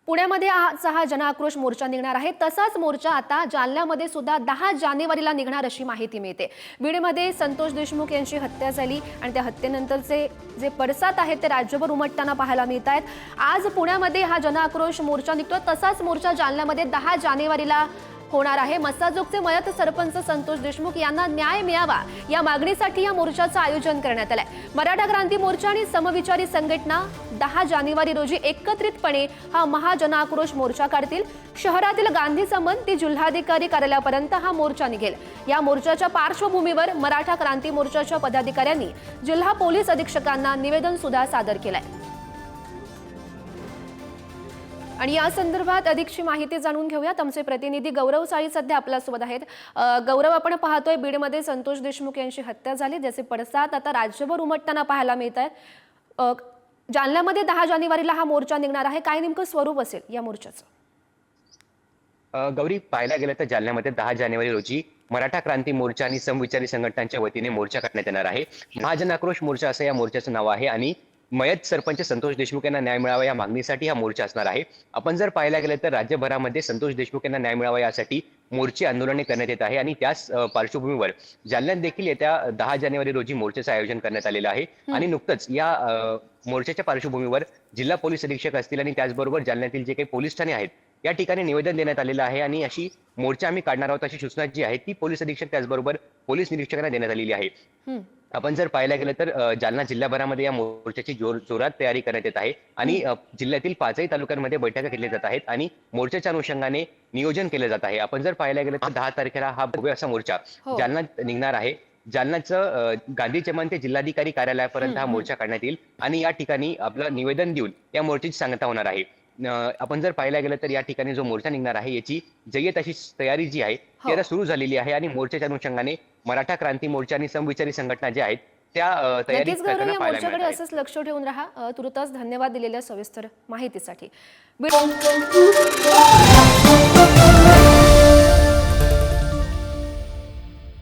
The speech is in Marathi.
पुण्यामध्ये आजचा हा जनआक्रोश मोर्चा निघणार आहे। तसाच मोर्चा आता जालन्यामध्ये सुद्धा 10 जानेवारीला निघणार अशी माहिती मिळते। बीडमध्ये संतोष देशमुख यांची हत्या झाली आणि त्या हत्येनंतरचे जे पडसाद आहेत ते राज्यभर उमटताना पाहायला मिळत आहेत। आज पुण्यामध्ये हा जनआक्रोश मोर्चा निघतो, तसाच मोर्चा जालन्यामध्ये 10 जानेवारीला होणार आहे। मस्साजोगचे मयत सरपंच संतोष देशमुख यांना न्याय मिळावा या मागणीसाठी या मोर्चाचं आयोजन करण्यात आलंय। मराठा क्रांती मोर्चा आणि समविचारी संघटना 10 जानेवारी रोजी एकत्रितपणे हा महाजनआक्रोश मोर्चा काढतील। शहरातील गांधी चमन ते जिल्हाधिकारी कार्यालयापर्यंत हा मोर्चा निघेल। या मोर्चाच्या पार्श्वभूमीवर मराठा क्रांती मोर्चाच्या पदाधिकाऱ्यांनी जिल्हा पोलीस अधीक्षकांना निवेदन सुद्धा सादर केलंय। आणि या संदर्भात अधिकची माहिती जाणून घेऊयात। आमचे प्रतिनिधी गौरव साळी सध्या आपल्यासोबत आहेत। गौरव, आपण पाहतोय बीडमध्ये संतोष देशमुख यांची हत्या झाली, ज्याचे पडसाद आता राज्यभर उमटताना पाहायला मिळत आहेत। जालन्यामध्ये 10 जानेवारीला हा मोर्चा निघणार आहे, काय नेमकं स्वरूप असेल या मोर्चाचं? गौरी, पाहायला गेलं तर जालन्यामध्ये 10 जानेवारी रोजी मराठा क्रांती मोर्चा आणि समविचारी संघटनांच्या वतीने मोर्चा काढण्यात येणार आहे। महाजनाक्रोश मोर्चा असं या मोर्चाचं नाव आहे आणि मयत सरपंच संतोष देशमुख यांना न्याय मिळावा या मागणीसाठी हा मोर्चा असणार आहे। आपण जर पाहायला गेलं तर राज्यभरामध्ये संतोष देशमुख यांना न्याय मिळावा यासाठी मोर्चे आंदोलने करण्यात येत आहे आणि त्याच पार्श्वभूमीवर जालन्यात देखील येत्या 10 जानेवारी रोजी मोर्चाचं आयोजन करण्यात आलेलं आहे। आणि नुकतंच या मोर्चाच्या पार्श्वभूमीवर जिल्हा पोलीस अधीक्षक असतील आणि त्याचबरोबर जालन्यातील जे काही पोलीस ठाणे आहेत या ठिकाणी निवेदन देण्यात आलेलं आहे आणि अशी मोर्चा आम्ही काढणार आहोत अशी सूचना जी आहे ती पोलीस अधीक्षक त्याचबरोबर पोलीस निरीक्षकांना देण्यात आलेली आहे। आपण जर पाहायला गेलं तर जालना जिल्हाभरामध्ये या मोर्चाची जोरात तयारी करण्यात येत आहे आणि जिल्ह्यातील 5ही तालुक्यांमध्ये बैठका घेतल्या जात आहेत आणि मोर्चाच्या अनुषंगाने नियोजन केले जात आहे। आपण जर पाहायला गेलं तर 10 तारखेला हा भव्य असा मोर्चा जालन्यात निघणार आहे। जालन्याचं गांधी चमन ते जिल्हाधिकारी कार्यालयापर्यंत हा मोर्चा काढण्यात येईल आणि या ठिकाणी आपलं निवेदन देऊन या मोर्चाची सांगता होणार आहे। आपण जर पाहायला गेलं तर या ठिकाणी जो मोर्चा निघणार आहे याची जय्यत अशी तयारी जी आहे ती आता सुरू झालेली आहे आणि मोर्चाच्या अनुषंगाने मराठा क्रांती मोर्चा आणि समविचारी संघटना ज्या आहेत त्या तयारी करताना पाहायला मिळत आहे। असंच लक्ष ठेवून राहा। तुर्तास धन्यवाद दिलेल्या सविस्तर माहितीसाठी।